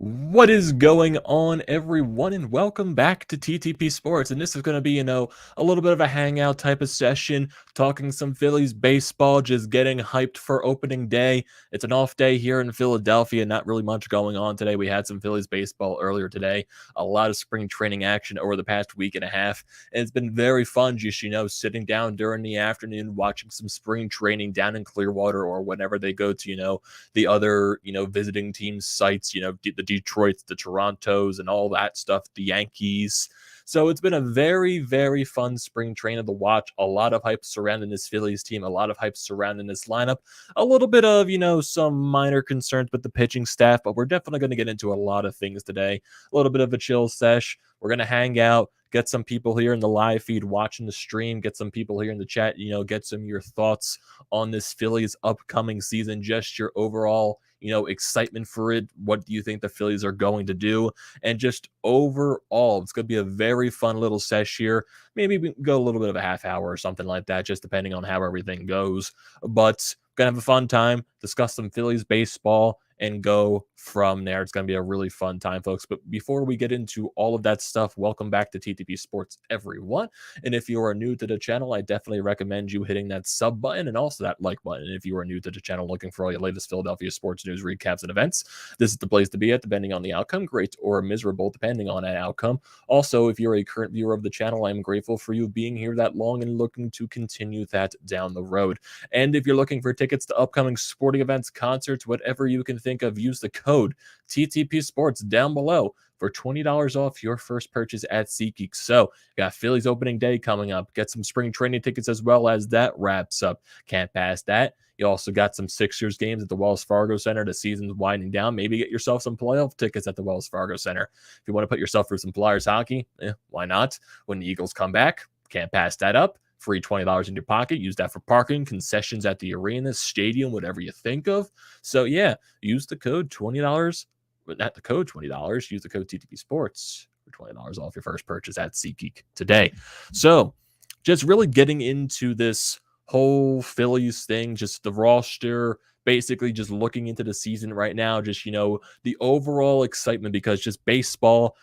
What is going on, everyone, and welcome back to TTP Sports. And this is going to be, a little bit of a hangout type of session, talking some Phillies baseball, just getting hyped for opening day. It's an off day here in Philadelphia, not really much going on today. We had some Phillies baseball earlier today, a lot of spring training action over the past week and a half. And it's been very fun just, sitting down during the afternoon, watching some spring training down in Clearwater or whenever they go to, the other, visiting team sites, the Detroits, the Torontos, and all that stuff, the Yankees. So it's been a very, very fun spring training to watch. A lot of hype surrounding this Phillies team, a lot of hype surrounding this lineup, a little bit of, some minor concerns with the pitching staff, but we're definitely going to get into a lot of things today. A little bit of a chill sesh. We're going to hang out, get some people here in the live feed watching the stream, get some people here in the chat, get some of your thoughts on this Phillies upcoming season, just your overall, excitement for it. What do you think the Phillies are going to do? And just overall, it's going to be a very fun little sesh here. Maybe we can go a little bit of a half hour or something like that, just depending on how everything goes. But gonna have a fun time, discuss some Phillies baseball, and go from there. It's going to be a really fun time, folks. But before we get into all of that stuff, welcome back to TTP Sports, everyone. And if you are new to the channel, I definitely recommend you hitting that sub button and also that like button. And if you are new to the channel looking for all your latest Philadelphia sports news, recaps, and events, this is the place to be at, depending on the outcome, great or miserable, depending on that outcome. Also, if you're a current viewer of the channel, I'm grateful for you being here that long and looking to continue that down the road. And if you're looking for tickets to upcoming sporting events, concerts, whatever you can think of, use the code TTP Sports down below for $20 off your first purchase at SeatGeek. So, got Phillies opening day coming up. Get some spring training tickets as well as that wraps up. Can't pass that. You also got some Sixers games at the Wells Fargo Center. The season's winding down. Maybe get yourself some playoff tickets at the Wells Fargo Center. If you want to put yourself through some Flyers hockey, why not? When the Eagles come back, can't pass that up. Free $20 in your pocket. Use that for parking, concessions at the arena, stadium, whatever you think of. So, yeah, use the code $20, but not the code $20. Use the code TTP Sports for $20 off your first purchase at SeatGeek today. So, just really getting into this whole Phillies thing, just the roster, basically just looking into the season right now, just, the overall excitement, because just baseball,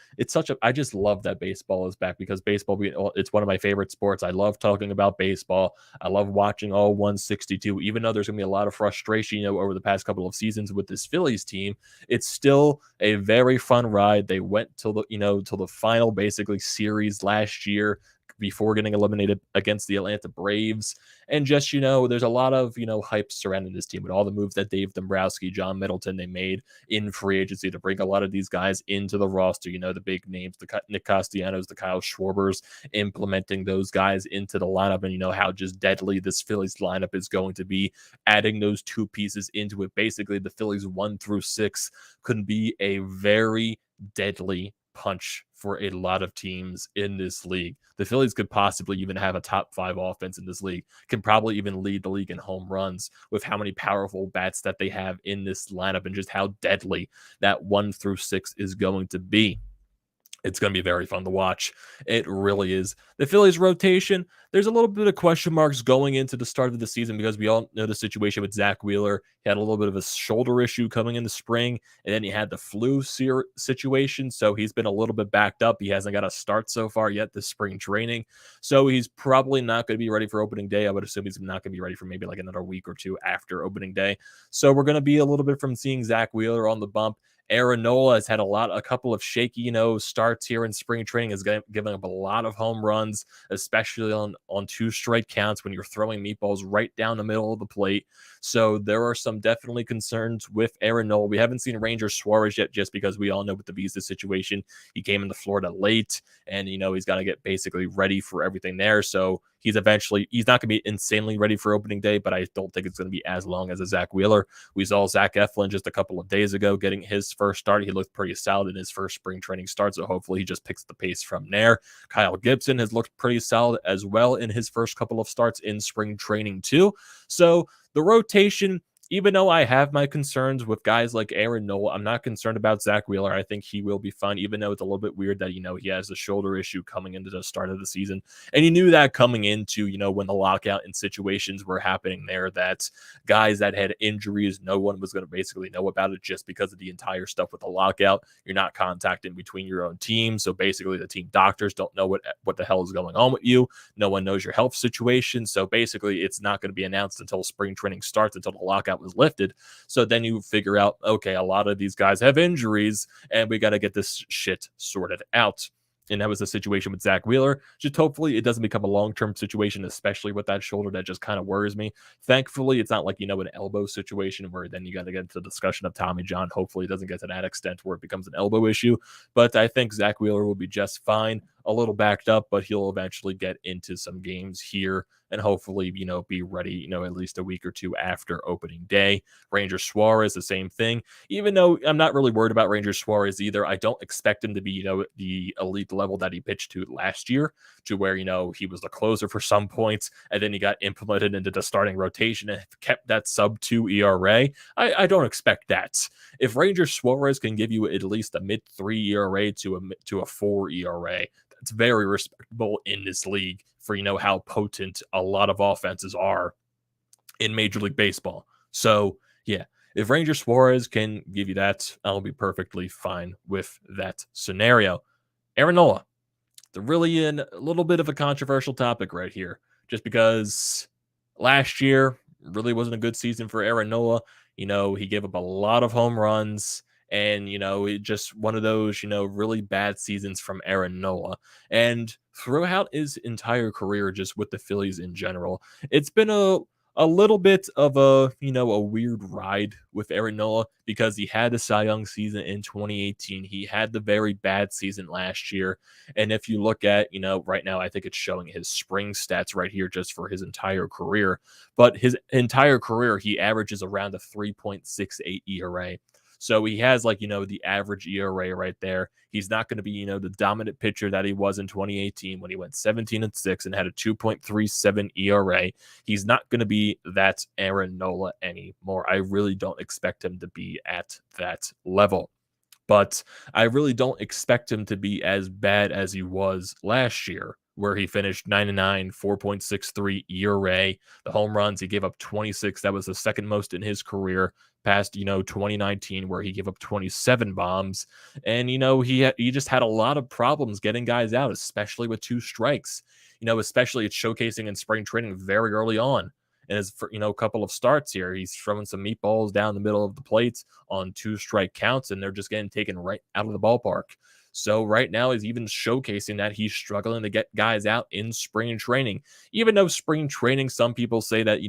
I just love that baseball is back, because baseball, it's one of my favorite sports. I love talking about baseball. I love watching all 162, even though there's going to be a lot of frustration, over the past couple of seasons with this Phillies team. It's still a very fun ride. They went till the final basically series last year, before getting eliminated against the Atlanta Braves. And just, there's a lot of, hype surrounding this team with all the moves that Dave Dombrowski, John Middleton, they made in free agency to bring a lot of these guys into the roster, the big names, the Nick Castellanos, the Kyle Schwarbers, implementing those guys into the lineup, and how just deadly this Phillies lineup is going to be, adding those two pieces into it. Basically, the Phillies 1 through 6 could be a very deadly punch for a lot of teams in this league. The Phillies could possibly even have a top 5 offense in this league, can probably even lead the league in home runs with how many powerful bats that they have in this lineup, and just how deadly that 1 through 6 is going to be. It's going to be very fun to watch. It really is. The Phillies rotation, there's a little bit of question marks going into the start of the season, because we all know the situation with Zach Wheeler. He had a little bit of a shoulder issue coming in the spring, and then he had the flu situation, so he's been a little bit backed up. He hasn't got a start so far yet this spring training, so he's probably not going to be ready for opening day. I would assume he's not going to be ready for maybe like another week or two after opening day. So we're going to be a little bit from seeing Zach Wheeler on the bump. Erin Nola has had a couple of shaky, starts here in spring training, has given up a lot of home runs, especially on 2 strike counts when you're throwing meatballs right down the middle of the plate. So there are some definitely concerns with Erin Nola. We haven't seen Ranger Suarez yet, just because we all know with the visa situation, he came into Florida late, and he's got to get basically ready for everything there. So he's not going to be insanely ready for opening day, but I don't think it's going to be as long as a Zach Wheeler. We saw Zach Eflin just a couple of days ago getting his first start. He looked pretty solid in his first spring training start, so hopefully he just picks the pace from there. Kyle Gibson has looked pretty solid as well in his first couple of starts in spring training too. So the rotation even though I have my concerns with guys like Erin Nola, I'm not concerned about Zach Wheeler. I think he will be fine, even though it's a little bit weird that, he has a shoulder issue coming into the start of the season. And you knew that coming into, when the lockout and situations were happening there, that guys that had injuries, no one was going to basically know about it just because of the entire stuff with the lockout. You're not contacting between your own teams. So basically the team doctors don't know what the hell is going on with you. No one knows your health situation. So basically it's not going to be announced until spring training starts, until the lockout was lifted. So then you figure out, okay, a lot of these guys have injuries and we got to get this shit sorted out. And that was the situation with Zach Wheeler. Just hopefully it doesn't become a long-term situation, especially with that shoulder. That just kind of worries me. Thankfully, it's not like, an elbow situation where then you got to get into the discussion of Tommy John. Hopefully it doesn't get to that extent where it becomes an elbow issue. But I think Zach Wheeler will be just fine. A little backed up, but he'll eventually get into some games here and hopefully, be ready, at least a week or two after opening day. Ranger Suarez, the same thing. Even though I'm not really worried about Ranger Suarez either, I don't expect him to be, the elite level that he pitched to last year, to where, he was the closer for some points and then he got implemented into the starting rotation and kept that sub-2 ERA. I don't expect that. If Ranger Suarez can give you at least a mid-3 ERA to a 4 ERA, that's very respectable in this league for, how potent a lot of offenses are in Major League Baseball. So, yeah, if Ranger Suarez can give you that, I'll be perfectly fine with that scenario. Erin Nola, really a little bit of a controversial topic right here, just because last year really wasn't a good season for Erin Nola. He gave up a lot of home runs. And, it just one of those, really bad seasons from Erin Nola. And throughout his entire career, just with the Phillies in general, it's been a little bit of a weird ride with Erin Nola, because he had the Cy Young season in 2018. He had the very bad season last year. And if you look at, right now, I think it's showing his spring stats right here just for his entire career. But his entire career, he averages around a 3.68 ERA. So he has the average ERA right there. He's not going to be, the dominant pitcher that he was in 2018 when he went 17-6 and had a 2.37 ERA. He's not going to be that Erin Nola anymore. I really don't expect him to be at that level. But I really don't expect him to be as bad as he was last year, where he finished 9-9, 4.63 ERA. The home runs, he gave up 26. That was the second most in his career, past 2019, where he gave up 27 bombs. And he just had a lot of problems getting guys out, especially with 2 strikes. Especially it's showcasing in spring training very early on. And as for a couple of starts here, he's throwing some meatballs down the middle of the plates on 2 strike counts, and they're just getting taken right out of the ballpark. So right now he's even showcasing that he's struggling to get guys out in spring training. Even though spring training, some people say that,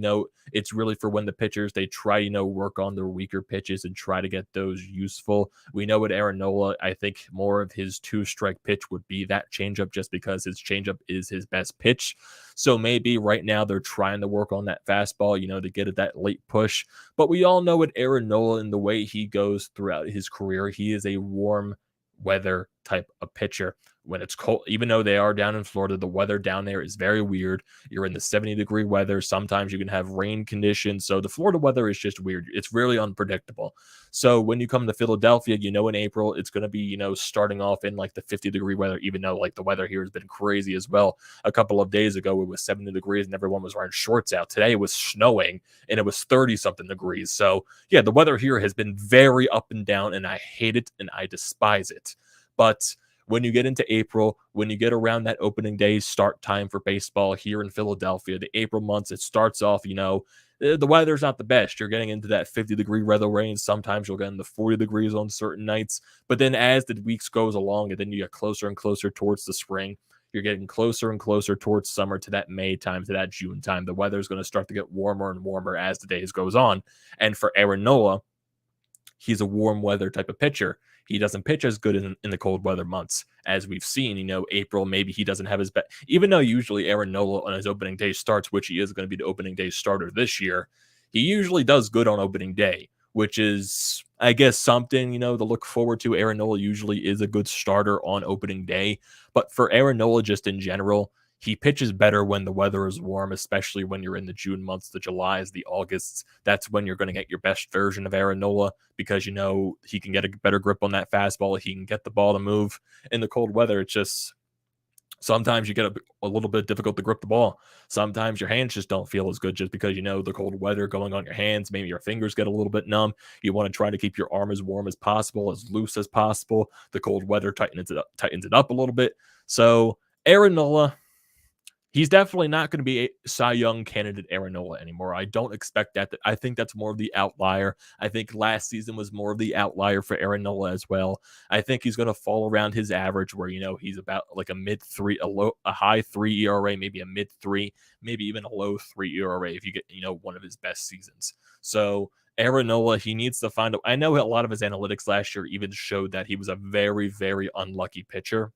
it's really for when the pitchers, they try, work on their weaker pitches and try to get those useful. We know with Erin Nola, I think more of his 2-strike pitch would be that changeup, just because his changeup is his best pitch. So maybe right now they're trying to work on that fastball, to get at that late push. But we all know with Erin Nola and the way he goes throughout his career, he is a warm weather type of pitcher. When it's cold, even though they are down in Florida, the weather down there is very weird. You're in the 70-degree weather. Sometimes you can have rain conditions. So the Florida weather is just weird. It's really unpredictable. So when you come to Philadelphia, in April, it's going to be, starting off in like the 50-degree weather, even though like the weather here has been crazy as well. A couple of days ago, it was 70 degrees and everyone was wearing shorts out. Today it was snowing and it was 30-something degrees. So yeah, the weather here has been very up and down, and I hate it and I despise it. But when you get into April, when you get around that opening day start time for baseball here in Philadelphia, the April months, it starts off, the weather's not the best. You're getting into that 50-degree weather range. Sometimes you'll get into 40 degrees on certain nights. But then as the weeks goes along, and then you get closer and closer towards the spring, you're getting closer and closer towards summer, to that May time, to that June time. The weather's going to start to get warmer and warmer as the days goes on. And for Erin Nola, he's a warm weather type of pitcher. He doesn't pitch as good in the cold weather months, as we've seen. April, maybe he doesn't have his best, even though usually Erin Nola on his opening day starts, which he is going to be the opening day starter this year, he usually does good on opening day, which is, I guess, something, to look forward to. Erin Nola usually is a good starter on opening day. But for Erin Nola, just in general, He pitches better when the weather is warm, especially when you're in the June months, the Julys, the Augusts. That's when you're going to get your best version of Erin Nola because he can get a better grip on that fastball. He can get the ball to move. In the cold weather, it's just sometimes you get a little bit difficult to grip the ball. Sometimes your hands just don't feel as good just because the cold weather going on your hands. Maybe your fingers get a little bit numb. You want to try to keep your arm as warm as possible, as loose as possible. The cold weather tightens it up a little bit. So Erin Nola, he's definitely not going to be a Cy Young candidate Erin Nola anymore. I don't expect that. I think that's more of the outlier. I think last season was more of the outlier for Erin Nola as well. I think he's going to fall around his average where, he's about like a mid three, a high 3 ERA, maybe a mid 3, maybe even a low 3 ERA if you get, one of his best seasons. So Erin Nola, he needs to find I know a lot of his analytics last year even showed that he was a very, very unlucky pitcher.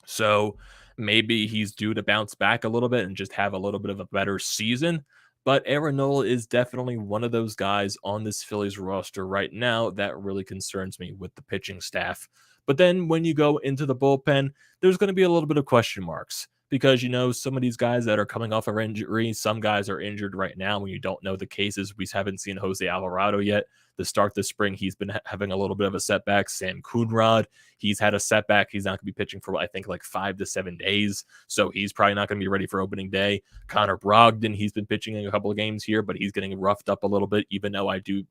So maybe he's due to bounce back a little bit and just have a little bit of a better season. But Erin Nola is definitely one of those guys on this Phillies roster right now that really concerns me with the pitching staff. But then when you go into the bullpen, there's going to be a little bit of question marks because, some of these guys that are coming off of injury, some guys are injured right now when you don't know the cases. We haven't seen Jose Alvarado yet. To start this spring, he's been having a little bit of a setback. Sam Coonrod, he's had a setback. He's not going to be pitching for, I think, like 5 to 7 days. So he's probably not going to be ready for opening day. Connor Brogdon, he's been pitching in a couple of games here, but he's getting roughed up a little bit, even though I do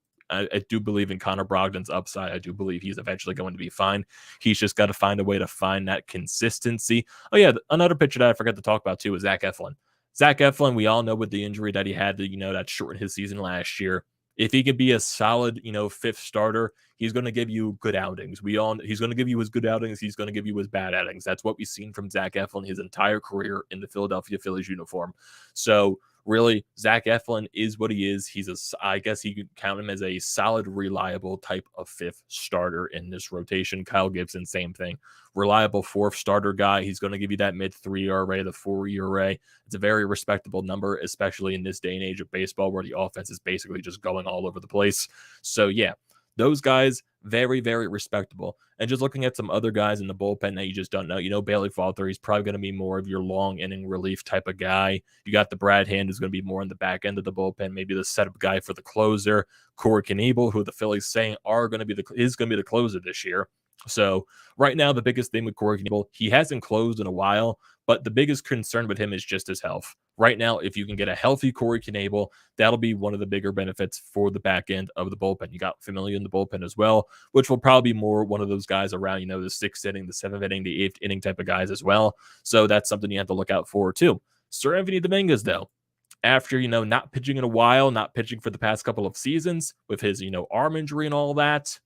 believe in Connor Brogdon's upside. I do believe he's eventually going to be fine. He's just got to find a way to find that consistency. Oh, yeah, another pitcher that I forgot to talk about, too, is Zach Eflin. Zach Eflin, we all know with the injury that he had, that shortened his season last year. If he could be a solid, fifth starter, he's going to give you good outings. He's going to give you his good outings. He's going to give you his bad outings. That's what we've seen from Zach Eflin his entire career in the Philadelphia Phillies uniform. So really, Zach Eflin is what he is. I guess you could count him as a solid, reliable type of fifth starter in this rotation. Kyle Gibson, same thing. Reliable fourth starter guy. He's going to give you that mid 3 ERA, the 4 ERA. It's a very respectable number, especially in this day and age of baseball where the offense is basically just going all over the place. So yeah, those guys, very, very respectable. And just looking at some other guys in the bullpen that you just don't know, Bailey Falter, he's probably going to be more of your long inning relief type of guy. You got the Brad Hand, who's going to be more in the back end of the bullpen, maybe the setup guy for the closer. Corey Knebel, who the Phillies saying is going to be the closer this year. So right now, the biggest thing with Corey Knebel, he hasn't closed in a while, but the biggest concern with him is just his health. Right now, if you can get a healthy Corey Knebel, that'll be one of the bigger benefits for the back end of the bullpen. You got Familia in the bullpen as well, which will probably be more one of those guys around, the 6th inning, the 7th inning, the 8th inning type of guys as well. So that's something you have to look out for too. Sir Anthony Dominguez, though, after, not pitching in a while, not pitching for the past couple of seasons with his, arm injury and all that,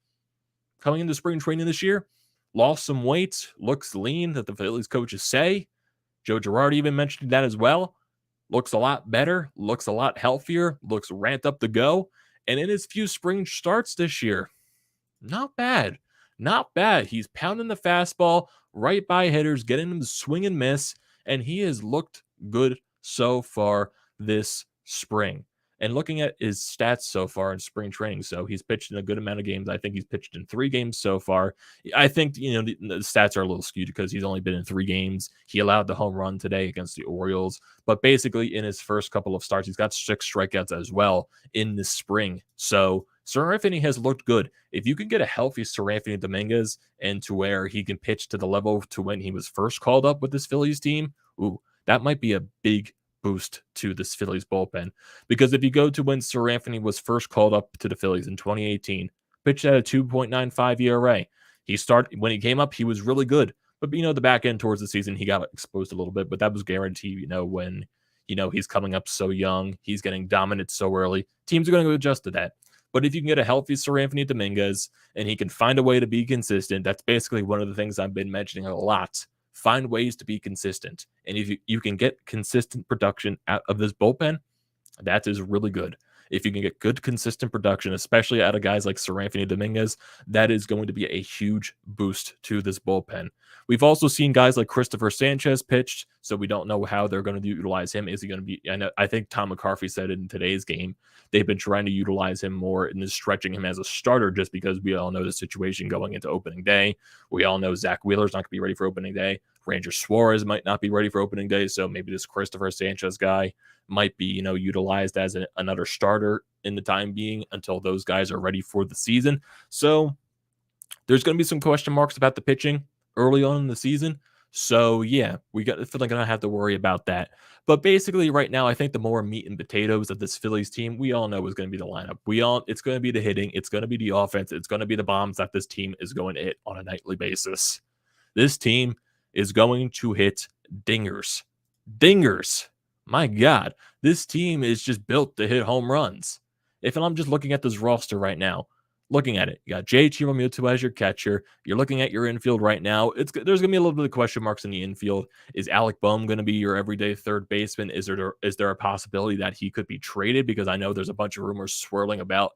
coming into spring training this year, lost some weight, looks lean that the Phillies coaches say. Joe Girardi even mentioned that as well. Looks a lot better, looks a lot healthier, looks ramped up to go. And in his few spring starts this year, not bad. Not bad. He's pounding the fastball right by hitters, getting them to swing and miss, and he has looked good so far this spring. And looking at his stats so far in spring training, so he's pitched in a good amount of games. I think he's pitched in 3 games so far. I think, the stats are a little skewed because he's only been in 3 games. He allowed the home run today against the Orioles. But basically, in his first couple of starts, he's got 6 strikeouts as well in the spring. So Sir Anthony has looked good. If you can get a healthy Sir Anthony Dominguez and to where he can pitch to the level to when he was first called up with this Phillies team, that might be a big boost to this Phillies bullpen. Because if you go to when Sir Anthony was first called up to the Phillies in 2018, pitched at a 2.95 ERA. When he came up, he was really good. But, the back end towards the season, he got exposed a little bit. But that was guaranteed, when, he's coming up so young, he's getting dominant so early. Teams are going to adjust to that. But if you can get a healthy Sir Anthony Dominguez and he can find a way to be consistent, that's basically one of the things I've been mentioning a lot. Find ways to be consistent. And if you can get consistent production out of this bullpen, that is really good. If you can get good, consistent production, especially out of guys like Sir Anthony Dominguez, that is going to be a huge boost to this bullpen. We've also seen guys like Christopher Sanchez pitched So we don't know how they're going to utilize him. Is he going to be? I think Tom McCarthy said it in today's game. They've been trying to utilize him more and is stretching him as a starter just because we all know the situation going into opening day. We all know Zach Wheeler's not going to be ready for opening day. Ranger Suarez might not be ready for opening day. So maybe this Christopher Sanchez guy might be, utilized as another starter in the time being until those guys are ready for the season. So there's going to be some question marks about the pitching early on in the season. So yeah, we got feeling gonna have to worry about that. But basically, right now, I think the more meat and potatoes of this Phillies team, we all know is going to be the lineup. It's going to be the hitting, it's going to be the offense, it's going to be the bombs that this team is going to hit on a nightly basis. This team is going to hit dingers, dingers. My God, this team is just built to hit home runs. If I'm just looking at this roster right now, looking at it, you got JT Realmuto as your catcher. You're looking at your infield right now. There's going to be a little bit of question marks in the infield. Is Alec Bohm going to be your everyday third baseman? Is there a possibility that he could be traded? Because I know there's a bunch of rumors swirling about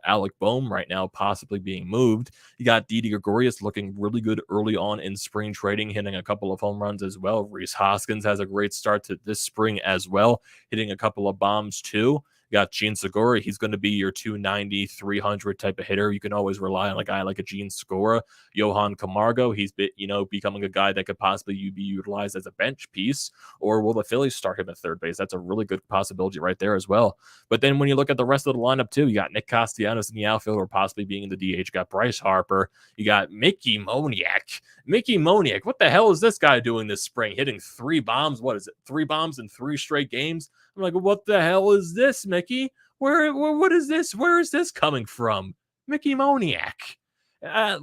Alec Bohm right now, possibly being moved. You got Didi Gregorius looking really good early on in spring trading, hitting a couple of home runs as well. Rhys Hoskins has a great start to this spring as well, hitting a couple of bombs too. You got Gene Segura. He's going to be your 290, 300 type of hitter. You can always rely on a guy like a Gene Segura. Johan Camargo, he's becoming a guy that could possibly be utilized as a bench piece. Or will the Phillies start him at third base? That's a really good possibility right there as well. But then when you look at the rest of the lineup too, you got Nick Castellanos in the outfield or possibly being in the DH. You got Bryce Harper. You got Mickey Moniak. Mickey Moniak, what the hell is this guy doing this spring? Hitting 3 bombs. What is it? 3 bombs in 3 straight games? I'm like, what the hell is this, Mickey? What is this? Where is this coming from? Mickey Moniak. I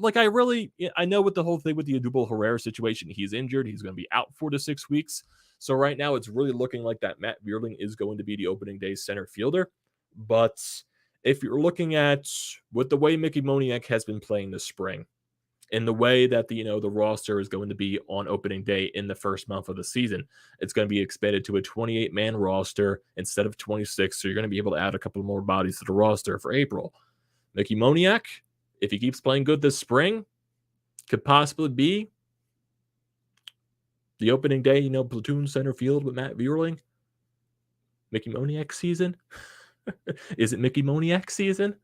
know with the whole thing with the Odubel Herrera situation, he's injured. He's going to be out 4 to 6 weeks. So right now it's really looking like that Matt Beerling is going to be the opening day center fielder. But if you're looking at with the way Mickey Moniak has been playing this spring, in the way that the roster is going to be on opening day in the first month of the season, it's going to be expanded to a 28-man roster instead of 26. So you're going to be able to add a couple more bodies to the roster for April. Mickey Moniak, if he keeps playing good this spring, could possibly be the opening day, platoon center field with Matt Beerling. Mickey Moniak season. Is it Mickey Moniak season?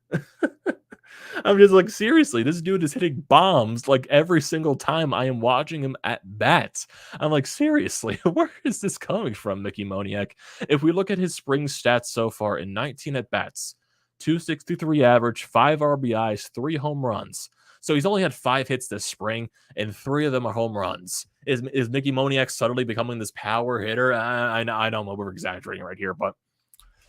I'm just like, seriously, this dude is hitting bombs like every single time I am watching him at bats. I'm like, seriously, where is this coming from, Mickey Moniak? If we look at his spring stats so far in 19 at bats, 263 average, 5 RBIs, 3 home runs. So he's only had 5 hits this spring, and 3 of them are home runs. Is Mickey Moniak suddenly becoming this power hitter? I know we're exaggerating right here, but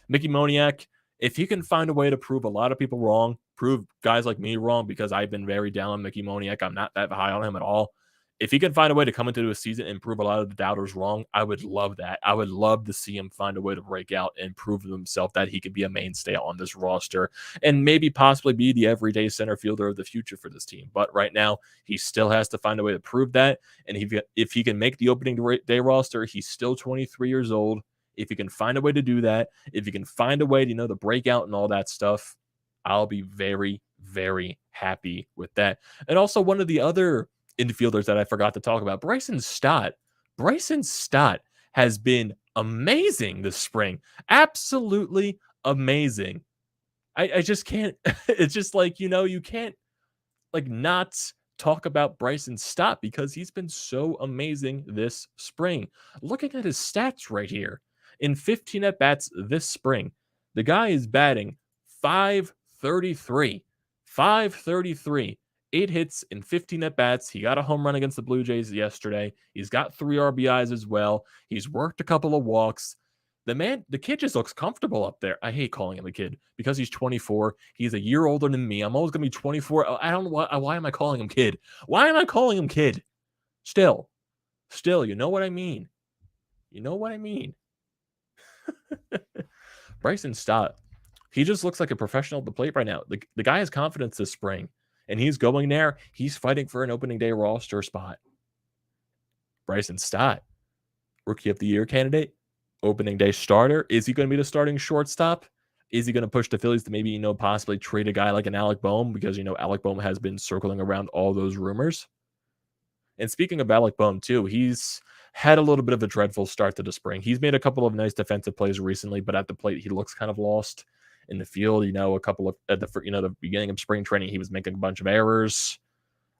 Mickey Moniak, if he can find a way to prove a lot of people wrong, prove guys like me wrong, because I've been very down on Mickey Moniak, I'm not that high on him at all. If he can find a way to come into a season and prove a lot of the doubters wrong, I would love that. I would love to see him find a way to break out and prove to himself that he could be a mainstay on this roster and maybe possibly be the everyday center fielder of the future for this team. But right now, he still has to find a way to prove that. And if he can make the opening day roster, he's still 23 years old. If you can find a way to do that, if you can find a way to, to break out and all that stuff, I'll be very, very happy with that. And also one of the other infielders that I forgot to talk about, Bryson Stott. Bryson Stott has been amazing this spring. Absolutely amazing. I just can't, it's just like, you can't not talk about Bryson Stott because he's been so amazing this spring. Looking at his stats right here, in 15 at-bats this spring, the guy is batting .533. 533. 8 hits in 15 at-bats. He got a home run against the Blue Jays yesterday. He's got 3 RBIs as well. He's worked a couple of walks. The kid just looks comfortable up there. I hate calling him a kid because he's 24. He's a year older than me. I'm always going to be 24. I don't know why am I calling him kid? Why am I calling him kid? Still, you know what I mean? You know what I mean? Bryson Stott, he just looks like a professional at the plate right now. The guy has confidence this spring, and he's going there. He's fighting for an opening day roster spot. Bryson Stott, Rookie of the Year candidate, opening day starter. Is he going to be the starting shortstop? Is he going to push the Phillies to maybe, possibly trade a guy like an Alec Bohm? Because, Alec Bohm has been circling around all those rumors. And speaking of Alec Bohm, too, he's had a little bit of a dreadful start to the spring. He's made a couple of nice defensive plays recently, but at the plate, he looks kind of lost in the field. A couple of at the beginning of spring training, he was making a bunch of errors.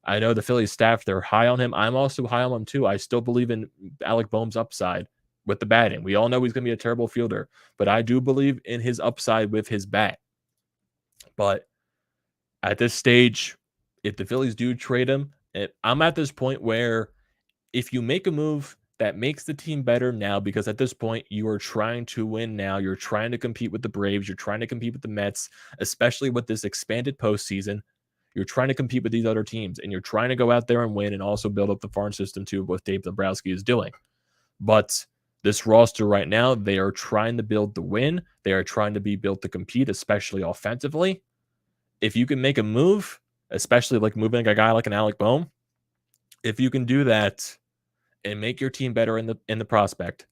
I know the Phillies staff, they're high on him. I'm also high on him too. I still believe in Alec Boehm's upside with the batting. We all know he's going to be a terrible fielder, but I do believe in his upside with his bat. But at this stage, if the Phillies do trade him, I'm at this point where if you make a move that makes the team better now, because at this point you are trying to win now, you're trying to compete with the Braves, you're trying to compete with the Mets, especially with this expanded postseason. You're trying to compete with these other teams, and you're trying to go out there and win and also build up the farm system too, what Dave Dombrowski is doing. But this roster right now, they are trying to build the win. They are trying to be built to compete, especially offensively. If you can make a move, especially like moving a guy like an Alec Boehm, if you can do that and make your team better in the prospect,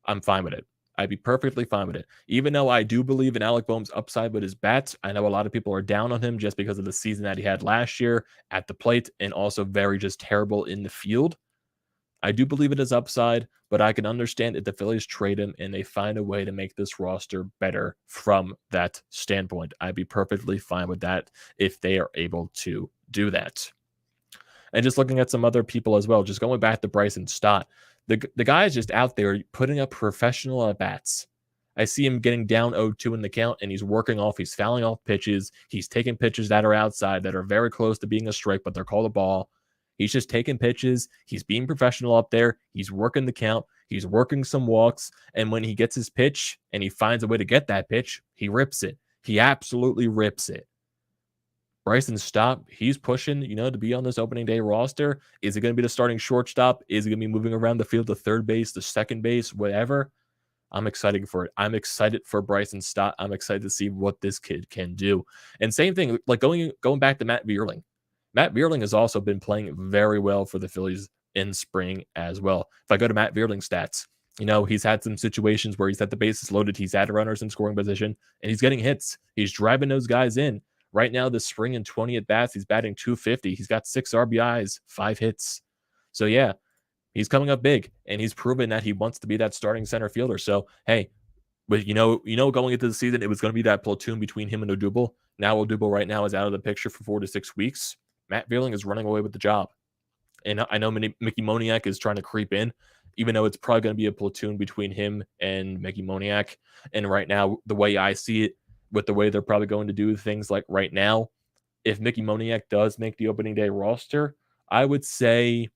I'm fine with it. I'd be perfectly fine with it. Even though I do believe in Alec Boehm's upside with his bats, I know a lot of people are down on him just because of the season that he had last year at the plate and also very just terrible in the field. I do believe in his upside, but I can understand if the Phillies trade him and they find a way to make this roster better from that standpoint. I'd be perfectly fine with that if they are able to do that. And just looking at some other people as well, just going back to Bryson Stott, the guy is just out there putting up professional at bats. I see him getting down 0-2 in the count, and he's he's fouling off pitches. He's taking pitches that are outside that are very close to being a strike, but they're called a ball. He's just taking pitches. He's being professional up there. He's working the count. He's working some walks. And when he gets his pitch and he finds a way to get that pitch, he rips it. He absolutely rips it. Bryson Stott, he's pushing, to be on this opening day roster. Is it going to be the starting shortstop? Is it going to be moving around the field to third base, to second base, whatever? I'm excited for it. I'm excited for Bryson Stott. I'm excited to see what this kid can do. And same thing, like going back to Matt Beerling. Matt Beerling has also been playing very well for the Phillies in spring as well. If I go to Matt Beerling's stats, he's had some situations where he's had the bases loaded, he's had runners in scoring position, and he's getting hits. He's driving those guys in. Right now, this spring in 20 at bats, he's batting .250. He's got 6 RBIs, 5 hits. So yeah, he's coming up big, and he's proven that he wants to be that starting center fielder. So hey, but going into the season, it was going to be that platoon between him and Odubel. Now Odubel right now is out of the picture for 4 to 6 weeks. Matt Beerling is running away with the job. And I know Mickey Moniak is trying to creep in, even though it's probably going to be a platoon between him and Mickey Moniak. And right now, the way I see it, with the way they're probably going to do things like right now, if Mickey Moniak does make the opening day roster, I would say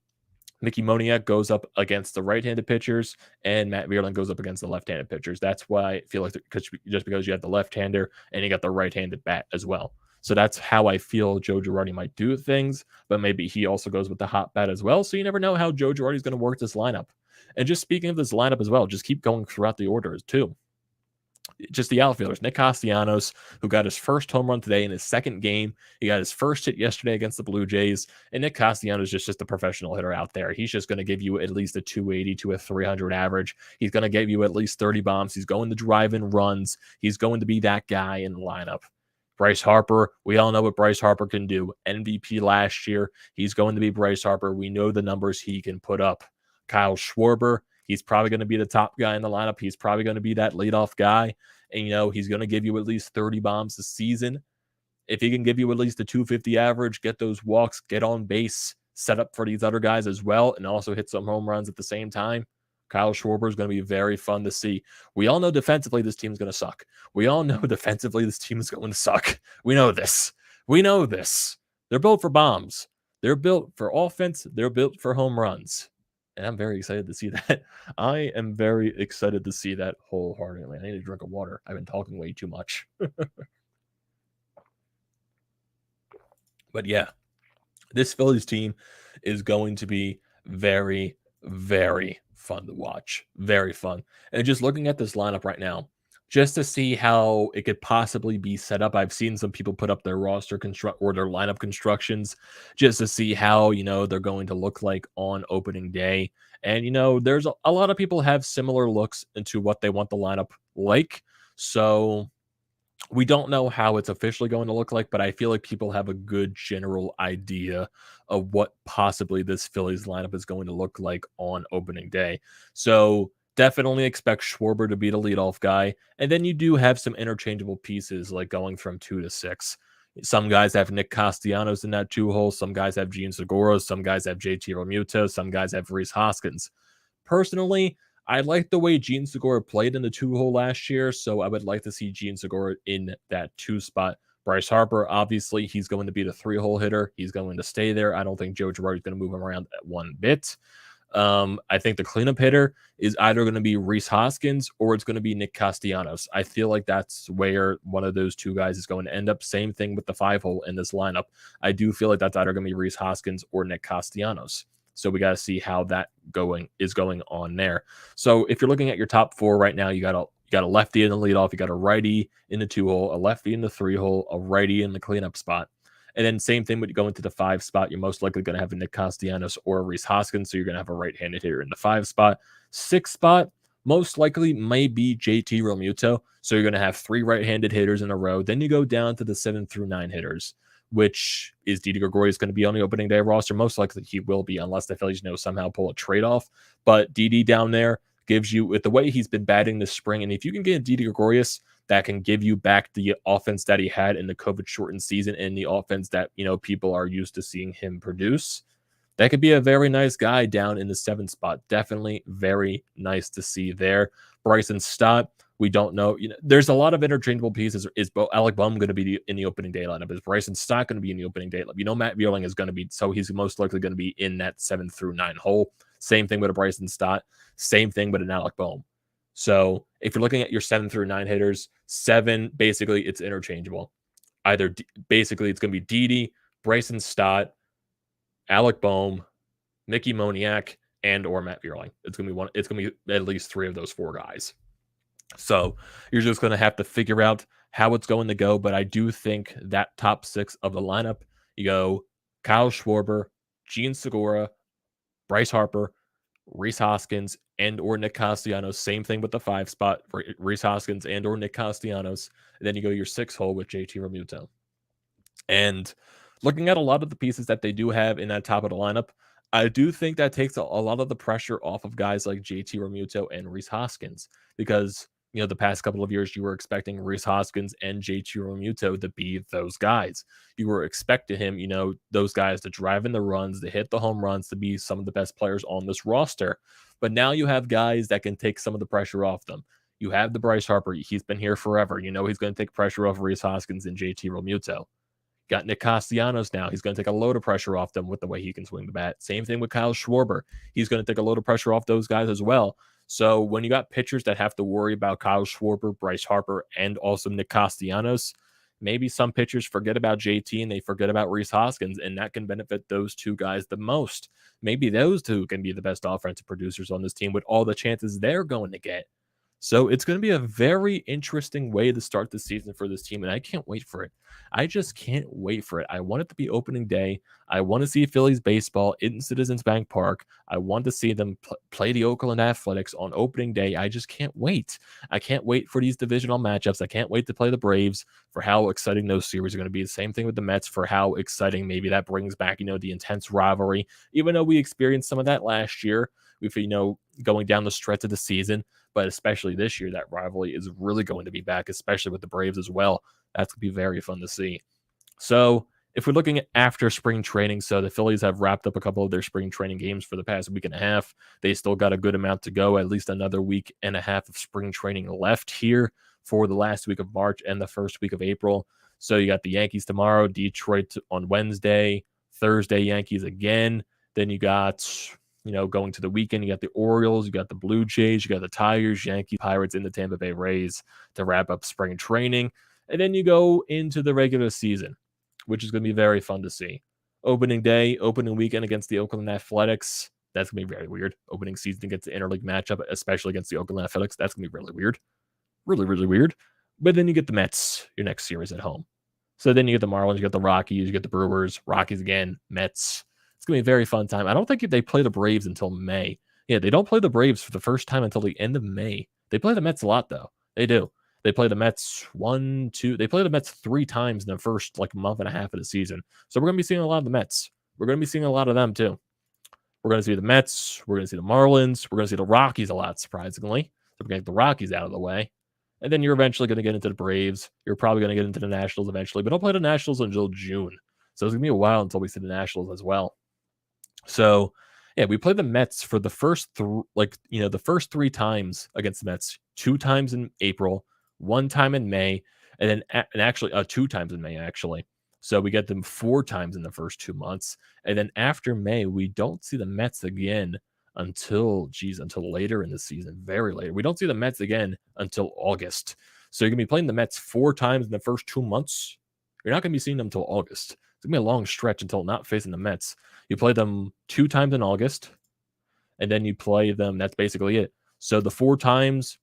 Mickey Moniak goes up against the right-handed pitchers and Matt Beerling goes up against the left-handed pitchers. That's why I feel like just because you have the left-hander and you got the right-handed bat as well. So that's how I feel Joe Girardi might do things, but maybe he also goes with the hot bat as well. So you never know how Joe Girardi is going to work this lineup. And just speaking of this lineup as well, just keep going throughout the orders too. Just the outfielders, Nick Castellanos, who got his first home run today in his second game. He got his first hit yesterday against the Blue Jays. And Nick Castellanos is just a professional hitter out there. He's just going to give you at least a 280 to a 300 average. He's going to give you at least 30 bombs. He's going to drive in runs. He's going to be that guy in the lineup. Bryce Harper, we all know what Bryce Harper can do. MVP last year. He's going to be Bryce Harper. We know the numbers he can put up. Kyle Schwarber, he's probably going to be the top guy in the lineup. He's probably going to be that leadoff guy. And, he's going to give you at least 30 bombs this season. If he can give you at least a 250 average, get those walks, get on base, set up for these other guys as well, and also hit some home runs at the same time, Kyle Schwarber is going to be very fun to see. We all know defensively this team is going to suck. We all know defensively this team is going to suck. We know this. We know this. They're built for bombs. They're built for offense. They're built for home runs. And I'm very excited to see that. I am very excited to see that wholeheartedly. I need a drink of water. I've been talking way too much. But yeah, this Phillies team is going to be very, very fun to watch. Very fun. And just looking at this lineup right now, just to see how it could possibly be set up. I've seen some people put up their roster or their lineup constructions just to see how, they're going to look like on opening day. And, there's a lot of people have similar looks into what they want the lineup like. So We don't know how it's officially going to look like, but I feel like people have a good general idea of what possibly this Phillies lineup is going to look like on opening day. So definitely expect Schwarber to be the leadoff guy. And then you do have some interchangeable pieces like going from 2 to 6. Some guys have Nick Castellanos in that 2 hole. Some guys have Gene Segura. Some guys have JT Realmuto. Some guys have Rhys Hoskins. Personally, I like the way Gene Segura played in the 2 hole last year, so I would like to see Gene Segura in that 2 spot. Bryce Harper, obviously, he's going to be the 3 hole hitter. He's going to stay there. I don't think Joe Girardi is going to move him around at one bit. I think the cleanup hitter is either going to be Rhys Hoskins or it's going to be Nick Castellanos. I feel like that's where one of those two guys is going to end up. Same thing with the 5 hole in this lineup. I do feel like that's either going to be Rhys Hoskins or Nick Castellanos. So we got to see how that going on there. So if you're looking at your top 4 right now, you got a lefty in the leadoff, you got a righty in the 2 hole, a lefty in the 3 hole, a righty in the cleanup spot. And then same thing when you go into the 5 spot, you're most likely going to have a Nick Castellanos or a Rhys Hoskins. So you're going to have a right-handed hitter in the 5 spot. 6 spot, most likely may be JT Realmuto. So you're going to have 3 right-handed hitters in a row. Then you go down to the 7 through 9 hitters, which is Didi Gregorius going to be on the opening day roster? Most likely he will be, unless the Phillies somehow pull a trade off. But Didi down there gives you, with the way he's been batting this spring, and if you can get Didi Gregorius that can give you back the offense that he had in the COVID-shortened season and the offense that, people are used to seeing him produce, that could be a very nice guy down in the 7th spot. Definitely very nice to see there. Bryson Stott, we don't know. There's a lot of interchangeable pieces. Is Alec Bohm going to be in the opening day lineup? Is Bryson Stott going to be in the opening day lineup? Matt Beerling is going to be, so he's most likely going to be in that 7 through 9 hole. Same thing with a Bryson Stott. Same thing with an Alec Bohm. So if you're looking at your 7 through 9 hitters, 7, basically it's interchangeable. Either basically it's going to be Didi, Bryson Stott, Alec Bohm, Mickey Moniak, and or Matt Beerling. It's going to be at least 3 of those 4 guys. So you're just going to have to figure out how it's going to go. But I do think that top 6 of the lineup, you go Kyle Schwarber, Gene Segura, Bryce Harper, Rhys Hoskins, and or Nick Castellanos. Same thing with the 5 spot, Rhys Hoskins and or Nick Castellanos. And then you go your 6 hole with JT Realmuto. And looking at a lot of the pieces that they do have in that top of the lineup, I do think that takes a lot of the pressure off of guys like JT Realmuto and Rhys Hoskins, because the past couple of years you were expecting Rhys Hoskins and JT Realmuto to be those guys. You were expecting him, those guys to drive in the runs, to hit the home runs, to be some of the best players on this roster. But now you have guys that can take some of the pressure off them. You have the Bryce Harper. He's been here forever. He's going to take pressure off Rhys Hoskins and JT Realmuto. Got Nick Castellanos now. He's going to take a load of pressure off them with the way he can swing the bat. Same thing with Kyle Schwarber. He's going to take a load of pressure off those guys as well. So when you got pitchers that have to worry about Kyle Schwarber, Bryce Harper, and also Nick Castellanos, maybe some pitchers forget about JT and they forget about Rhys Hoskins, and that can benefit those 2 guys the most. Maybe those 2 can be the best offensive producers on this team with all the chances they're going to get. So it's going to be a very interesting way to start the season for this team, and I can't wait for it. I just can't wait for it. I want it to be opening day. I want to see Phillies baseball in Citizens Bank Park. I want to see them play the Oakland Athletics on opening day. I just can't wait. I can't wait for these divisional matchups. I can't wait to play the Braves, for how exciting those series are going to be. The same thing with the Mets, for how exciting maybe that brings back, the intense rivalry, even though we experienced some of that last year with, going down the stretch of the season. But especially this year, that rivalry is really going to be back, especially with the Braves as well. That's going to be very fun to see. So if we're looking at after spring training, so the Phillies have wrapped up a couple of their spring training games for the past week and a half. They still got a good amount to go, at least another week and a half of spring training left here for the last week of March and the first week of April. So you got the Yankees tomorrow, Detroit on Wednesday, Thursday Yankees again. Then you got, going to the weekend, you got the Orioles, you got the Blue Jays, you got the Tigers, Yankees, Pirates, and the Tampa Bay Rays to wrap up spring training. And then you go into the regular season, which is going to be very fun to see. Opening day, opening weekend against the Oakland Athletics. That's going to be very weird. Opening season against the interleague matchup, especially against the Oakland Athletics. That's going to be really weird. Really, really weird. But then you get the Mets, your next series at home. So then you get the Marlins, you get the Rockies, you get the Brewers, Rockies again, Mets. It's going to be a very fun time. I don't think they play the Braves until May. Yeah, they don't play the Braves for the first time until the end of May. They play the Mets a lot, though. They do. They play the Mets they play the Mets 3 times in the first, like, month and a half of the season. So we're gonna be seeing a lot of the Mets. We're gonna be seeing a lot of them too. We're gonna see the Mets, we're gonna see the Marlins, we're gonna see the Rockies a lot, surprisingly. So we're gonna get the Rockies out of the way. And then you're eventually gonna get into the Braves. You're probably gonna get into the Nationals eventually, but don't play the Nationals until June. So it's gonna be a while until we see the Nationals as well. So, yeah, we played the Mets for the first the first 3 times against the Mets, 2 times in April, 1 time in May, and then and actually 2 times in May actually. So we get them 4 times in the first 2 months, and then after May, we don't see the Mets again until later in the season, very late. We don't see the Mets again until August. So you're gonna be playing the Mets 4 times in the first 2 months. You're not gonna be seeing them until August. It's gonna be a long stretch until not facing the Mets. You play them 2 times in August, and then you play them. That's basically it. So the 4 times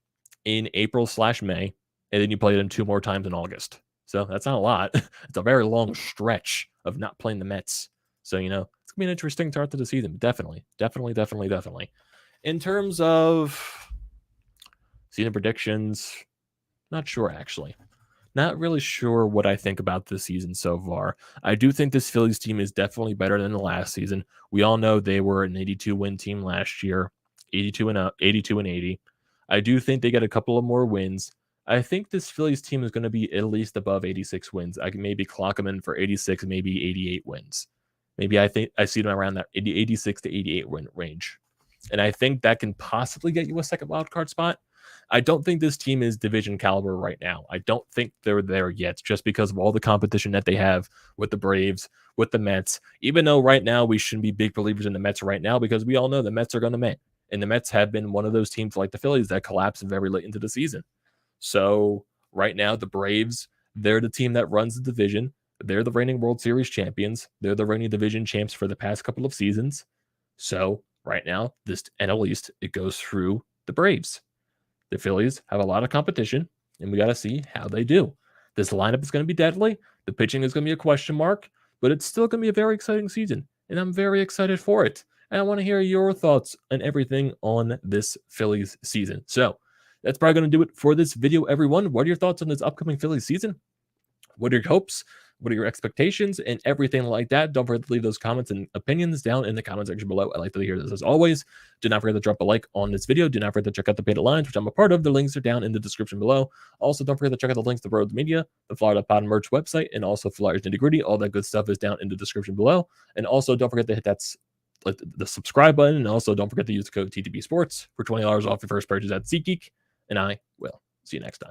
in April/May, and then you play them 2 more times in August. So that's not a lot. It's a very long stretch of not playing the Mets. So, it's gonna be an interesting start to the season. Definitely, definitely, definitely, definitely. In terms of season predictions, not sure actually. Not really sure what I think about this season so far. I do think this Phillies team is definitely better than the last season. We all know they were an 82-win team last year, 82 and 80. I do think they get a couple of more wins. I think this Phillies team is going to be at least above 86 wins. I can maybe clock them in for 86, maybe 88 wins. Maybe I think I see them around that 86 to 88 win range. And I think that can possibly get you a second wild card spot. I don't think this team is division caliber right now. I don't think they're there yet, just because of all the competition that they have with the Braves, with the Mets. Even though right now we shouldn't be big believers in the Mets right now, because we all know the Mets are going to Met. And the Mets have been one of those teams like the Phillies that collapse very late into the season. So right now, the Braves, they're the team that runs the division. They're the reigning World Series champions. They're the reigning division champs for the past couple of seasons. So right now, this NL East, it goes through the Braves. The Phillies have a lot of competition, and we got to see how they do. This lineup is going to be deadly. The pitching is going to be a question mark, but it's still going to be a very exciting season, and I'm very excited for it. And I want to hear your thoughts on everything on this Phillies season. So that's probably going to do it for this video, everyone. What are your thoughts on this upcoming Phillies season? What are your hopes? What are your expectations and everything like that? Don't forget to leave those comments and opinions down in the comment section below. I'd like to hear this as always. Do not forget to drop a like on this video. Do not forget to check out the Painted Lines, which I'm a part of. The links are down in the description below. Also, don't forget to check out the links to BrodesMedia, the Florida Pod merch website, and also Flyers Nitty Gritty. All that good stuff is down in the description below. And also, don't forget to hit the subscribe button. And also, don't forget to use the code TTPSports for $20 off your first purchase at SeatGeek. And I will see you next time.